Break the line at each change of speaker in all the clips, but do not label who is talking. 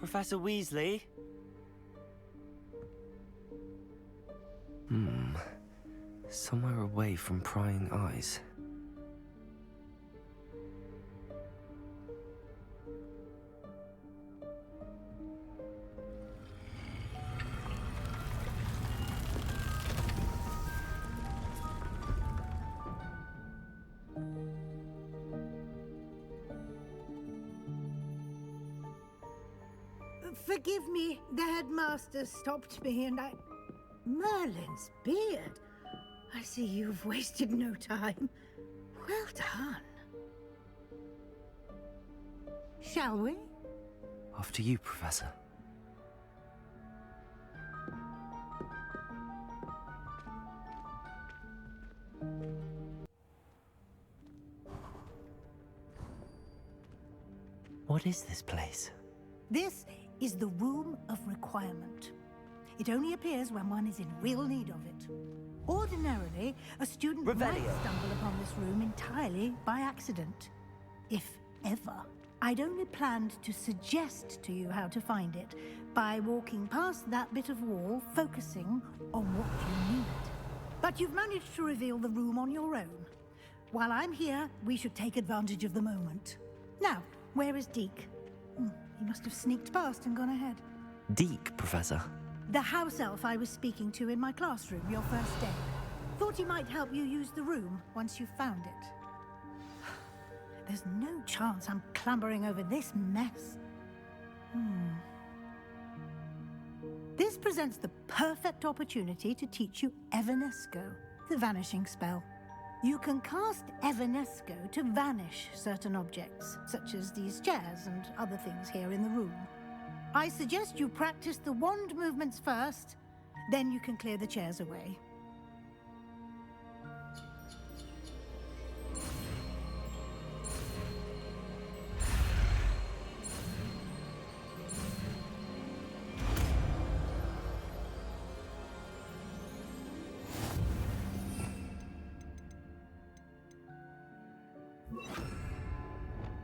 Professor Weasley?
Somewhere away from prying eyes.
Forgive me, the headmaster stopped me and I... Merlin's beard. I see you've wasted no time. Well done. Shall we?
After you, Professor. What is this place?
This is the Room of Requirement. It only appears when one is in real need of it. Ordinarily, a student might stumble upon this room entirely by accident. If ever. I'd only planned to suggest to you how to find it by walking past that bit of wall, focusing on what you need. But you've managed to reveal the room on your own. While I'm here, we should take advantage of the moment. Now, where is Deke? He must have sneaked past and gone ahead.
Deke, Professor.
The house elf I was speaking to in my classroom your first day. Thought he might help you use the room once you found it. There's no chance I'm clambering over this mess. This presents the perfect opportunity to teach you Evanesco, the vanishing spell. You can cast Evanesco to vanish certain objects, such as these chairs and other things here in the room. I suggest you practice the wand movements first, then you can clear the chairs away.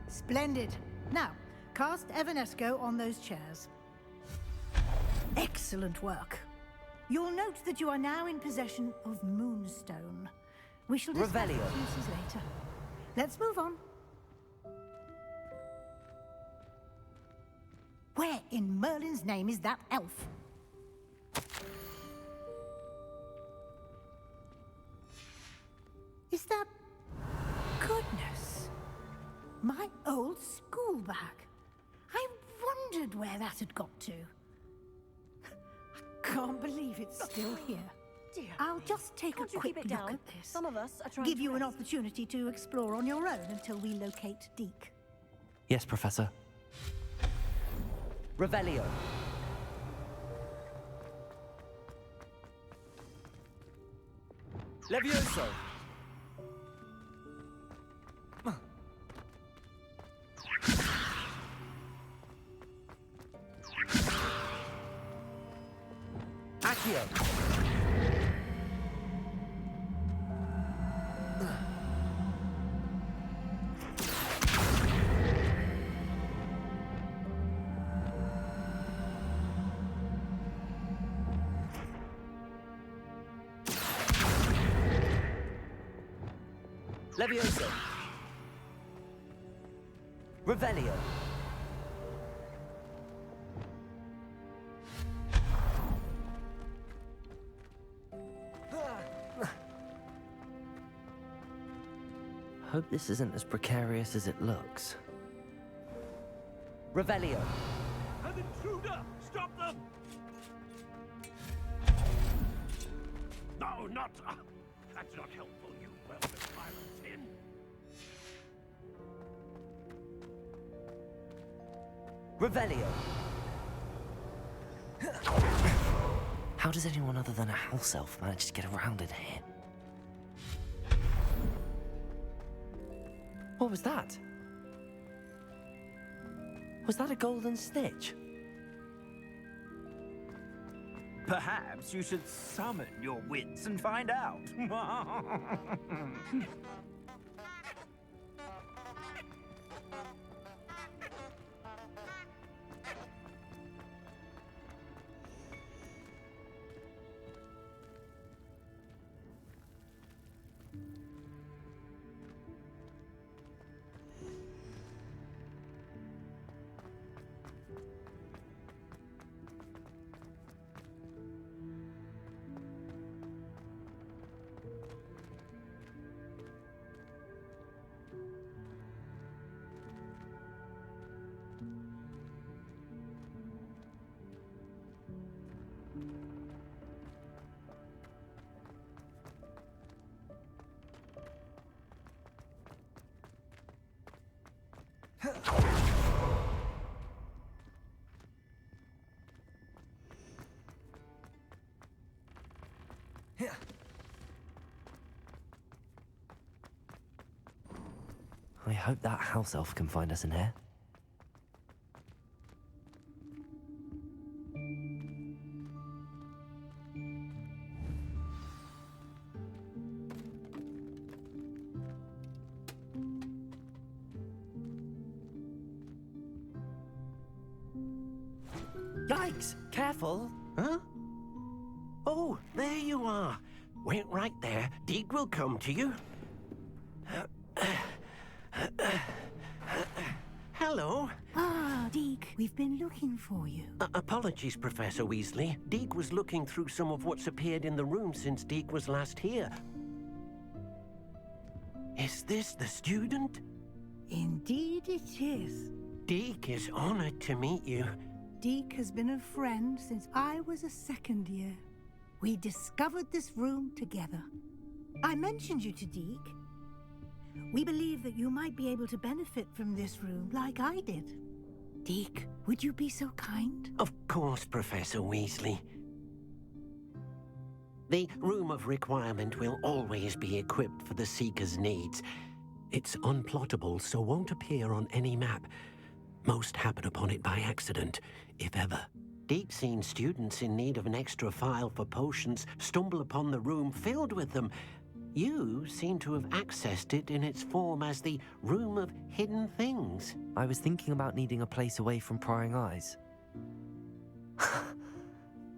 Splendid. Now, cast Evanesco on those chairs. Excellent work. You'll note that you are now in possession of Moonstone. We shall discuss its uses later. Let's move on. Where in Merlin's name is that elf? Is that... Goodness! My old school bag. I wondered where that had got to. I can't believe it's still here.
Dear,
I'll just take a quick look at this.
Some of us are trying
Give
to
you an
rest.
opportunity to explore on your own until we locate Deke.
Yes, Professor.
Revelio. Levioso. Accio. Levioso. Revelio.
Hope this isn't as precarious as it looks.
Revelio.
An intruder! Stop them! No, not... that's not helpful, you welcome violent tin.
Revelio.
How does anyone other than a house elf manage to get around in here? What was that? Was that a golden snitch?
Perhaps you should summon your wits and find out.
I hope that house elf can find us in here.
Yikes! Careful!
Huh? Oh, there you are. Wait right there. Deek will come to you. Hello.
Ah, Deke, we've been looking for you.
Apologies, Professor Weasley. Deek was looking through some of what's appeared in the room since Deek was last here. Is this the student?
Indeed it is.
Deek is honored to meet you.
Deke has been a friend since I was a second year. We discovered this room together. I mentioned you to Deke. We believe that you might be able to benefit from this room like I did. Deke, would you be so kind?
Of course, Professor Weasley. The Room of Requirement will always be equipped for the Seeker's needs. It's unplottable, so won't appear on any map. Most happen upon it by accident, if ever. Deke's seen students in need of an extra file for potions stumble upon the room filled with them. You seem to have accessed it in its form as the Room of Hidden Things.
I was thinking about needing a place away from prying eyes.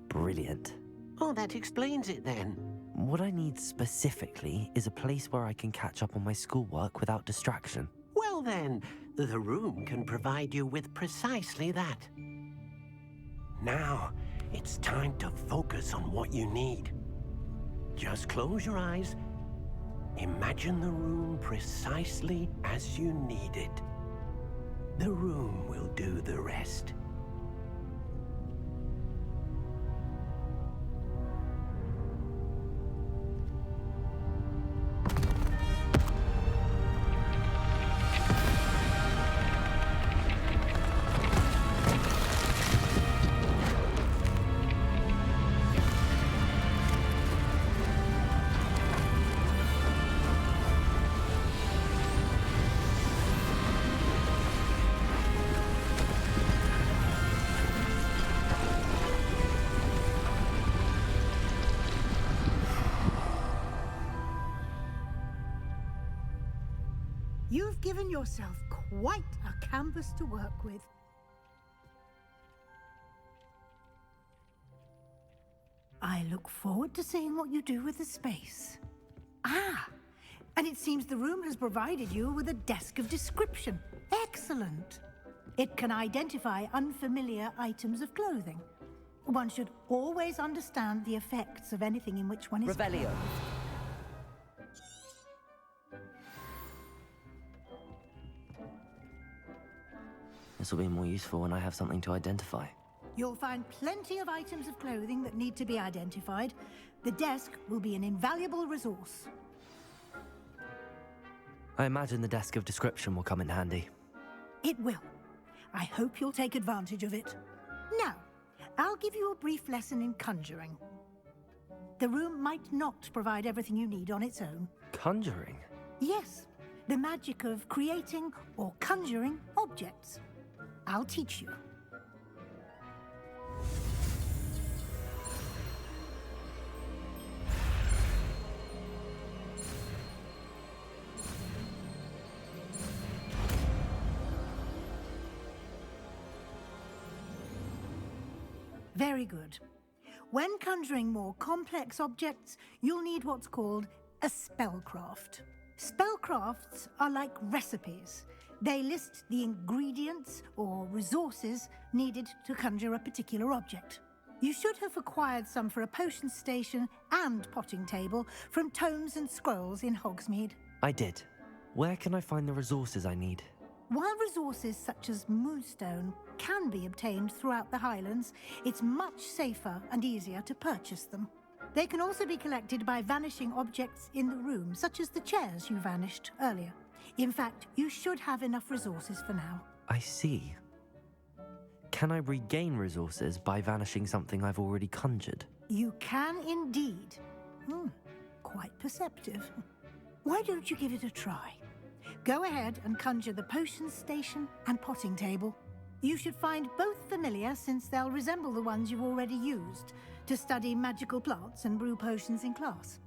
Brilliant.
Oh, that explains it then.
What I need specifically is a place where I can catch up on my schoolwork without distraction.
Well then, the room can provide you with precisely that. Now, it's time to focus on what you need. Just close your eyes. Imagine the room precisely as you need it. The room will do the rest.
You've given yourself quite a canvas to work with. I look forward to seeing what you do with the space. Ah, and it seems the room has provided you with a desk of description. Excellent. It can identify unfamiliar items of clothing. One should always understand the effects of anything in which one is...
Revelio.
This will be more useful when I have something to identify.
You'll find plenty of items of clothing that need to be identified. The desk will be an invaluable resource.
I imagine the desk of description will come in handy.
It will. I hope you'll take advantage of it. Now, I'll give you a brief lesson in conjuring. The room might not provide everything you need on its own.
Conjuring?
Yes, the magic of creating or conjuring objects. I'll teach you. Very good. When conjuring more complex objects, you'll need what's called a spellcraft. Spellcrafts are like recipes. They list the ingredients or resources needed to conjure a particular object. You should have acquired some for a potion station and potting table from tomes and scrolls in Hogsmeade.
I did. Where can I find the resources I need?
While resources such as moonstone can be obtained throughout the Highlands, it's much safer and easier to purchase them. They can also be collected by vanishing objects in the room, such as the chairs you vanished earlier. In fact, you should have enough resources for now.
I see. Can I regain resources by vanishing something I've already conjured?
You can indeed. Quite perceptive. Why don't you give it a try? Go ahead and conjure the potions station and potting table. You should find both familiar since they'll resemble the ones you've already used to study magical plants and brew potions in class.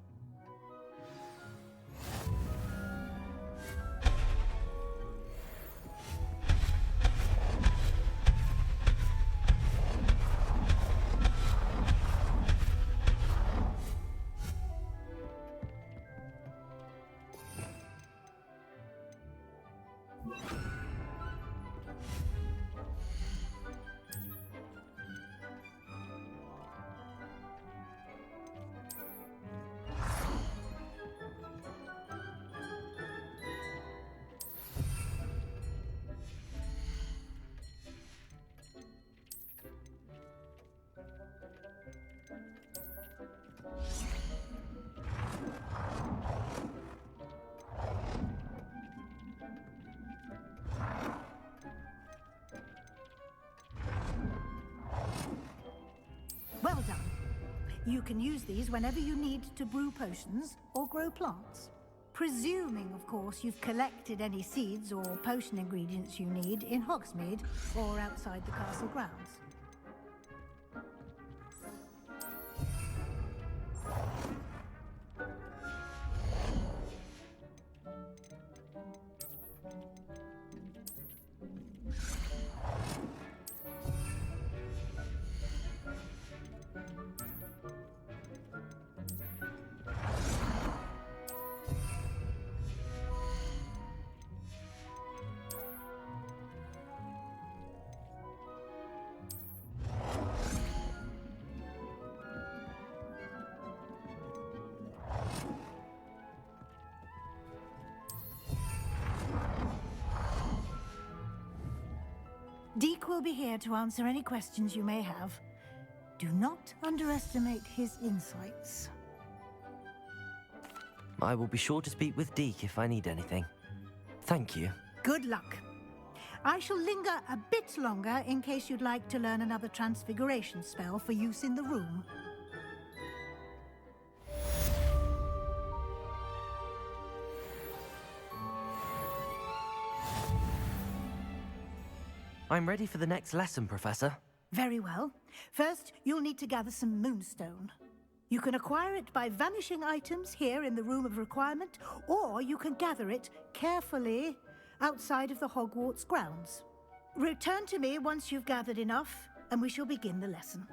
Well done. You can use these whenever you need to brew potions or grow plants. Presuming, of course, you've collected any seeds or potion ingredients you need in Hogsmeade or outside the castle grounds. Deke will be here to answer any questions you may have. Do not underestimate his insights.
I will be sure to speak with Deke if I need anything. Thank you.
Good luck. I shall linger a bit longer in case you'd like to learn another transfiguration spell for use in the room.
I'm ready for the next lesson, Professor.
Very well. First, you'll need to gather some moonstone. You can acquire it by vanishing items here in the Room of Requirement, or you can gather it carefully outside of the Hogwarts grounds. Return to me once you've gathered enough, and we shall begin the lesson.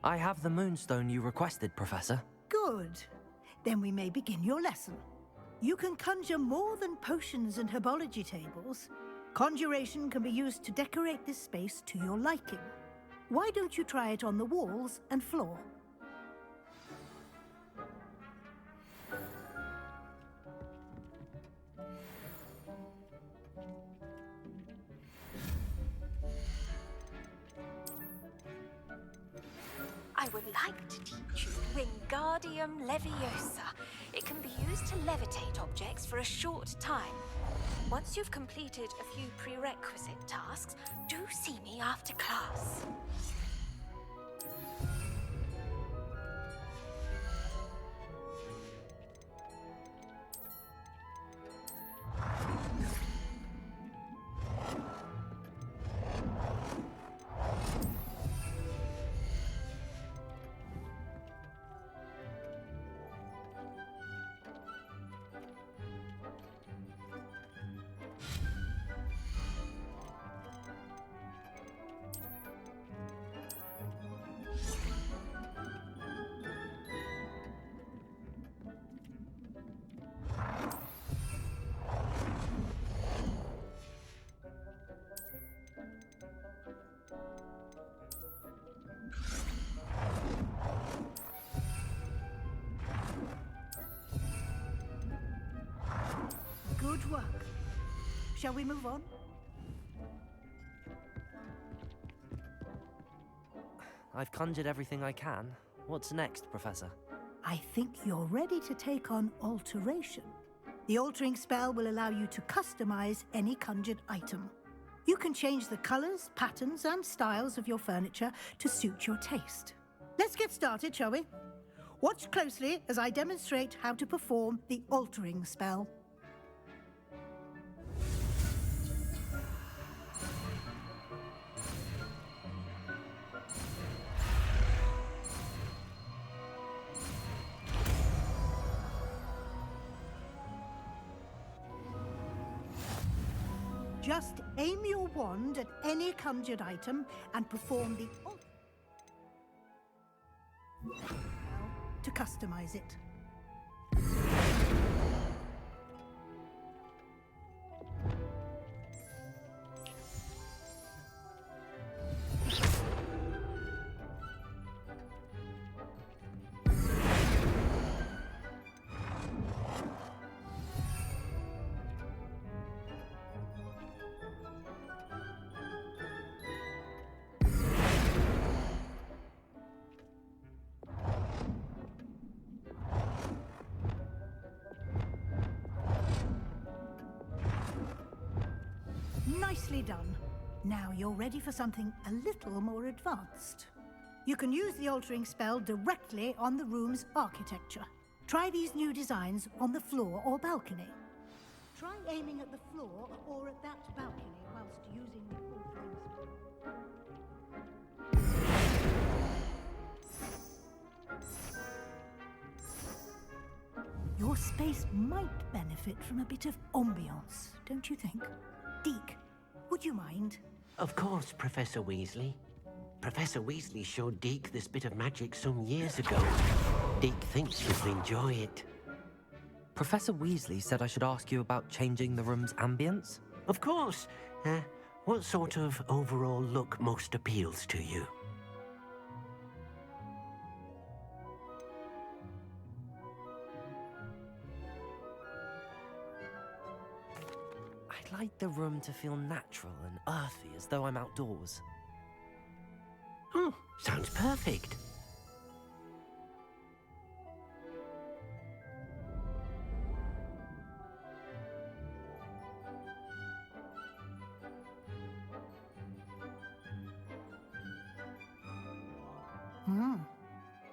I have the moonstone you requested, Professor.
Good. Then we may begin your lesson. You can conjure more than potions and herbology tables. Conjuration can be used to decorate this space to your liking. Why don't you try it on the walls and floor?
I would like to teach you Wingardium Leviosa. It can be used to levitate objects for a short time. Once you've completed a few prerequisite tasks, do see me after class. Good work. Shall we move on?
I've conjured everything I can. What's next, Professor?
I think you're ready to take on alteration. The altering spell will allow you to customize any conjured item. You can change the colors, patterns, and styles of your furniture to suit your taste. Let's get started, shall we? Watch closely as I demonstrate how to perform the altering spell. Just aim your wand at any conjured item and perform the to customize it. Nicely done. Now you're ready for something a little more advanced. You can use the altering spell directly on the room's architecture. Try these new designs on the floor or balcony. Try aiming at the floor or at that balcony whilst using the altering spell. Your space might benefit from a bit of ambiance, don't you think? Deke, would you mind?
Of course, Professor Weasley. Professor Weasley showed Deke this bit of magic some years ago. Deke thinks you'll enjoy it.
Professor Weasley said I should ask you about changing the room's ambience?
Of course. What sort of overall look most appeals to you?
I'd like the room to feel natural and earthy, as though I'm outdoors.
Oh, sounds perfect.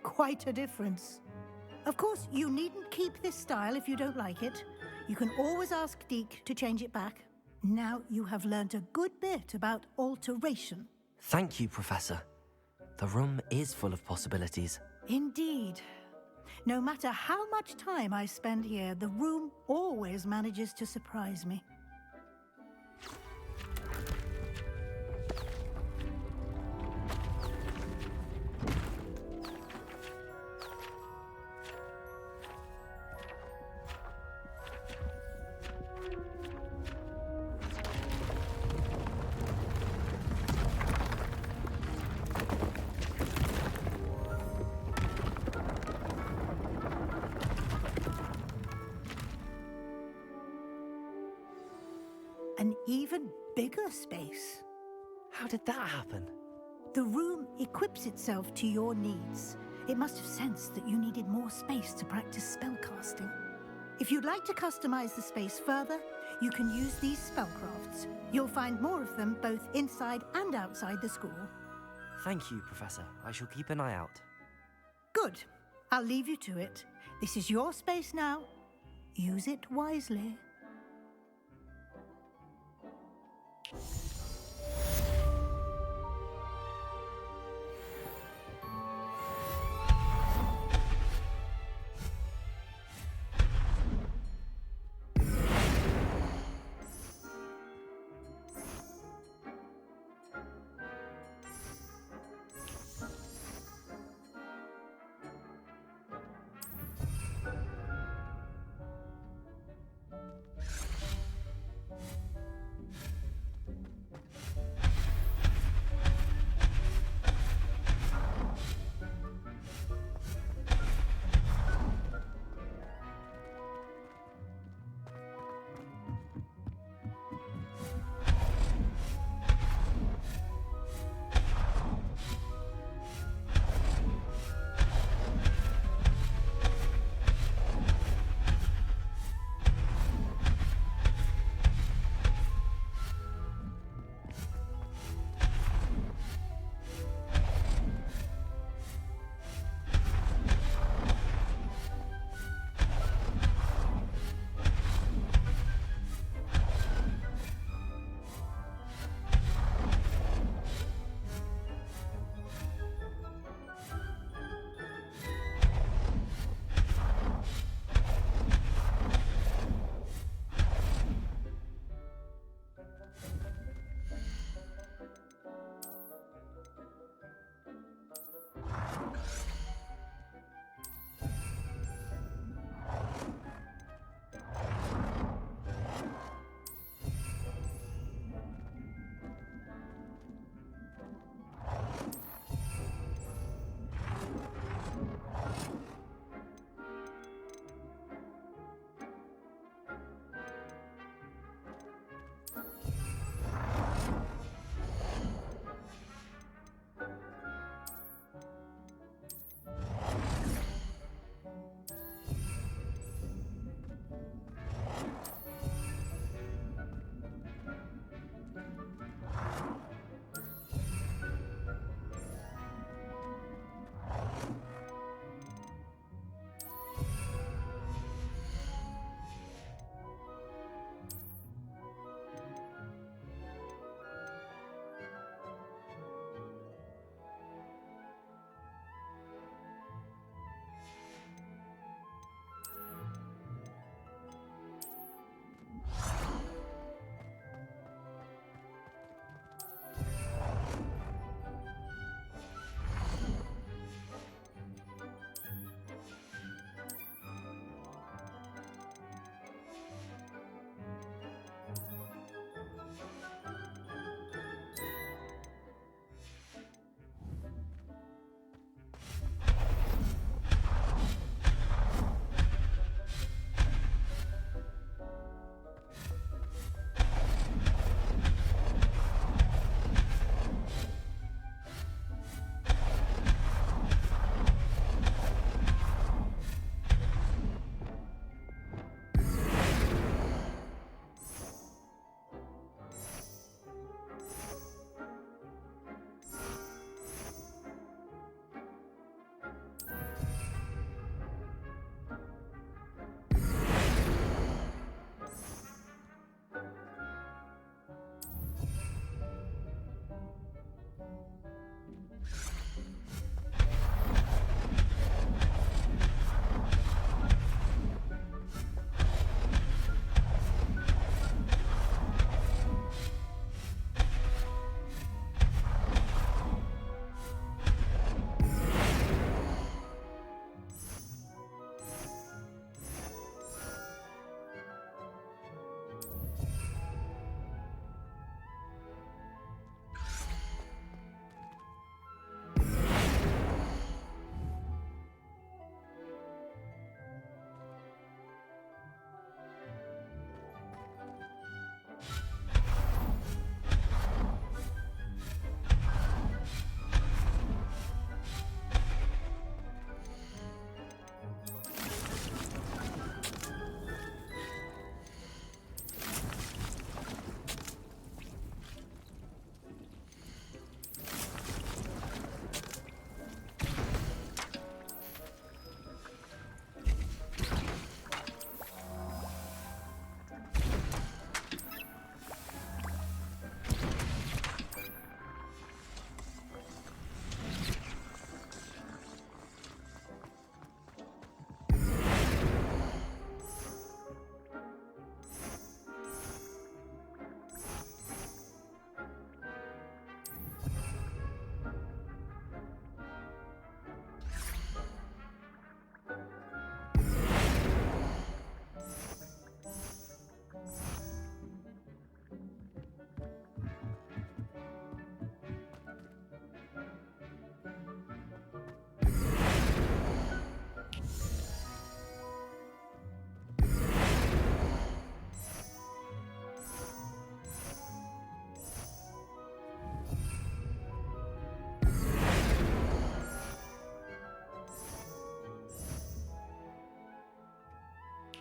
Quite a difference. Of course, you needn't keep this style if you don't like it. You can always ask Deke to change it back. Now you have learnt a good bit about alteration.
Thank you, Professor. The room is full of possibilities.
Indeed. No matter how much time I spend here, the room always manages to surprise me. An even bigger space.
How did that happen?
The room equips itself to your needs. It must have sensed that you needed more space to practice spellcasting. If you'd like to customize the space further, you can use these spellcrafts. You'll find more of them both inside and outside the school.
Thank you, Professor. I shall keep an eye out.
Good. I'll leave you to it. This is your space now. Use it wisely.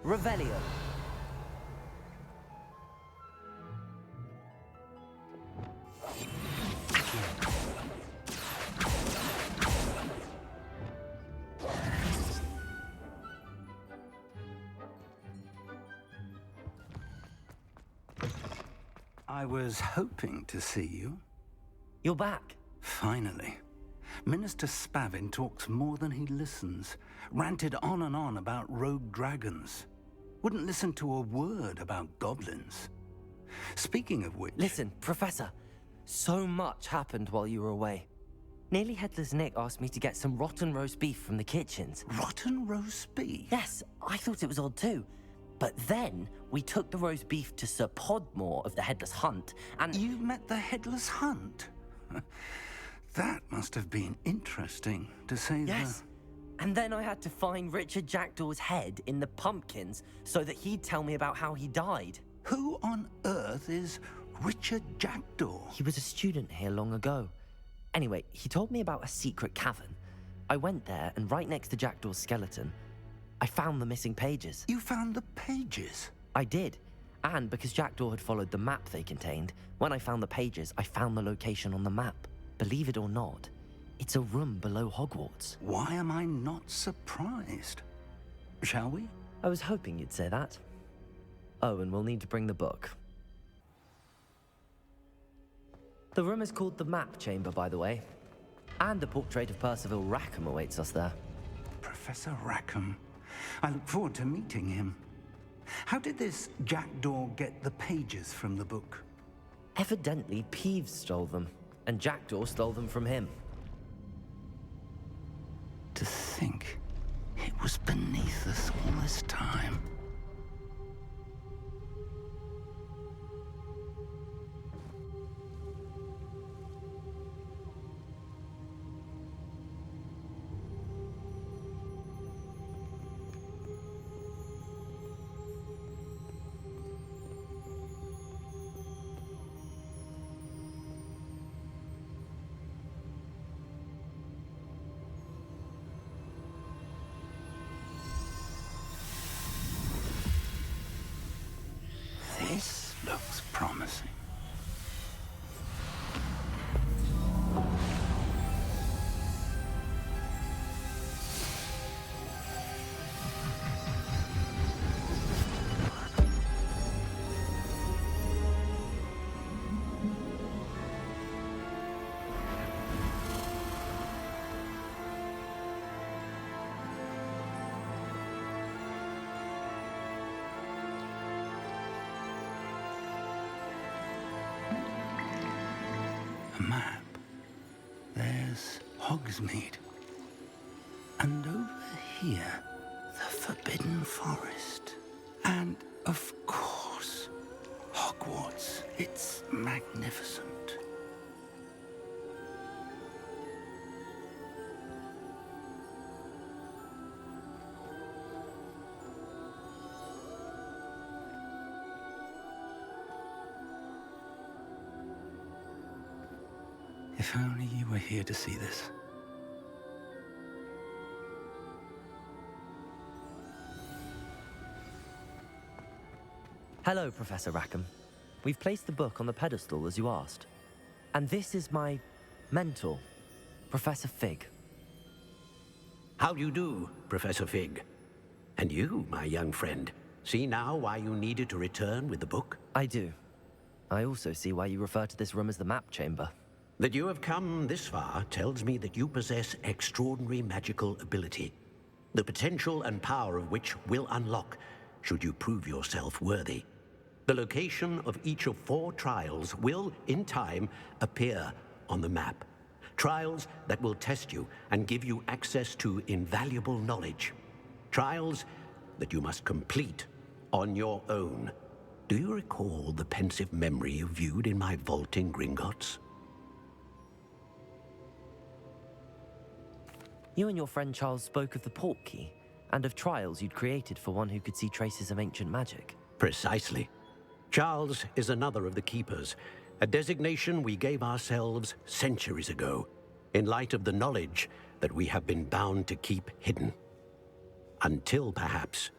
Revelio.
I was hoping to see you.
You're back.
Finally. Minister Spavin talks more than he listens. Ranted on and on about rogue dragons. Wouldn't listen to a word about goblins. Speaking of which...
Listen, Professor. So much happened while you were away. Nearly Headless Nick asked me to get some rotten roast beef from the kitchens.
Rotten roast beef?
Yes, I thought it was odd too. But then we took the roast beef to Sir Podmore of the Headless Hunt, and...
You met the Headless Hunt? That must have been interesting, to say the...
Yes. And then I had to find Richard Jackdaw's head in the pumpkins so that he'd tell me about how he died.
Who on earth is Richard Jackdaw?
He was a student here long ago. Anyway, he told me about a secret cavern. I went there, and right next to Jackdaw's skeleton, I found the missing pages.
You found the pages?
I did. And because Jackdaw had followed the map they contained, when I found the pages, I found the location on the map. Believe it or not, it's a room below Hogwarts.
Why am I not surprised? Shall we?
I was hoping you'd say that. Oh, and we'll need to bring the book. The room is called the Map Chamber, by the way. And a portrait of Percival Rackham awaits us there.
Professor Rackham. I look forward to meeting him. How did this Jackdaw get the pages from the book?
Evidently, Peeves stole them, and Jackdaw stole them from him.
To think it was beneath us all this time. This looks promising. A map. There's Hogsmeade. And over here, the Forbidden Forest. And, of course, Hogwarts. It's magnificent. If only you were here to see this.
Hello, Professor Rackham. We've placed the book on the pedestal as you asked. And this is my mentor, Professor Fig.
How do you do, Professor Fig? And you, my young friend, see now why you needed to return with the book?
I do. I also see why you refer to this room as the Map Chamber.
That you have come this far tells me that you possess extraordinary magical ability, the potential and power of which will unlock should you prove yourself worthy. The location of each of 4 trials will, in time, appear on the map. Trials that will test you and give you access to invaluable knowledge. Trials that you must complete on your own. Do you recall the pensive memory you viewed in my vault in Gringotts?
You and your friend Charles spoke of the Portkey and of trials you'd created for one who could see traces of ancient magic.
Precisely. Charles is another of the Keepers, a designation we gave ourselves centuries ago, in light of the knowledge that we have been bound to keep hidden. Until perhaps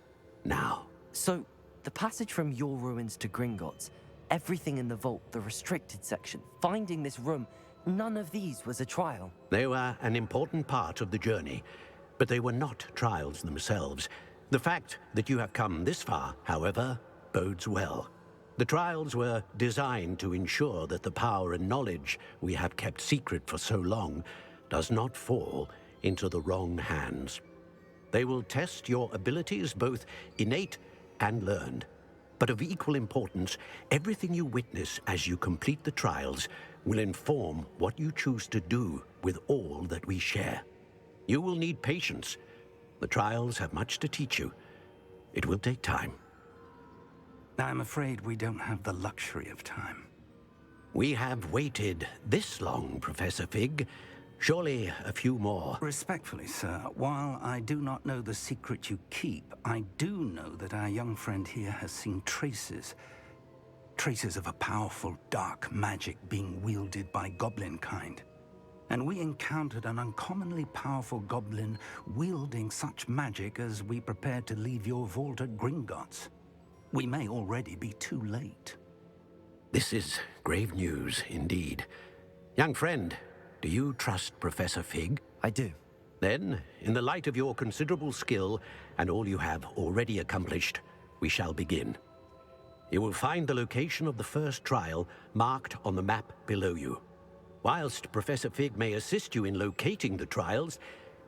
now.
So, the passage from your ruins to Gringotts, everything in the vault, the restricted section, finding this room, none of these was a trial.
They were an important part of the journey, but they were not trials themselves. The fact that you have come this far, however, bodes well. The trials were designed to ensure that the power and knowledge we have kept secret for so long does not fall into the wrong hands. They will test your abilities, both innate and learned. But of equal importance, everything you witness as you complete the trials will inform what you choose to do with all that we share. You will need patience. The trials have much to teach you. It will take time.
I'm afraid we don't have the luxury of time.
We have waited this long, Professor Fig. Surely a few more.
Respectfully, sir, while I do not know the secret you keep, I do know that our young friend here has seen traces of a powerful dark magic being wielded by goblin kind. And we encountered an uncommonly powerful goblin wielding such magic as we prepared to leave your vault at Gringotts. We may already be too late.
This is grave news indeed. Young friend, do you trust Professor Fig?
I do.
Then, in the light of your considerable skill and all you have already accomplished, we shall begin. You will find the location of the first trial marked on the map below you. Whilst Professor Fig may assist you in locating the trials,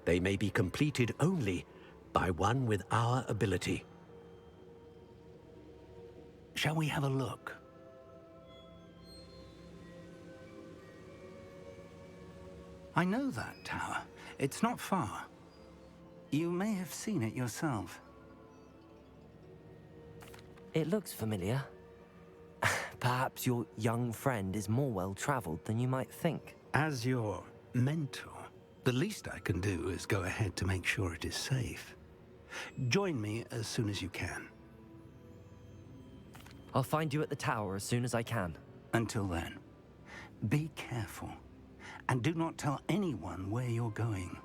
they may be completed only by one with our ability.
Shall we have a look? I know that tower. It's not far. You may have seen it yourself.
It looks familiar. Perhaps your young friend is more well-traveled than you might think.
As your mentor, the least I can do is go ahead to make sure it is safe. Join me as soon as you can.
I'll find you at the tower as soon as I can.
Until then, be careful, and do not tell anyone where you're going.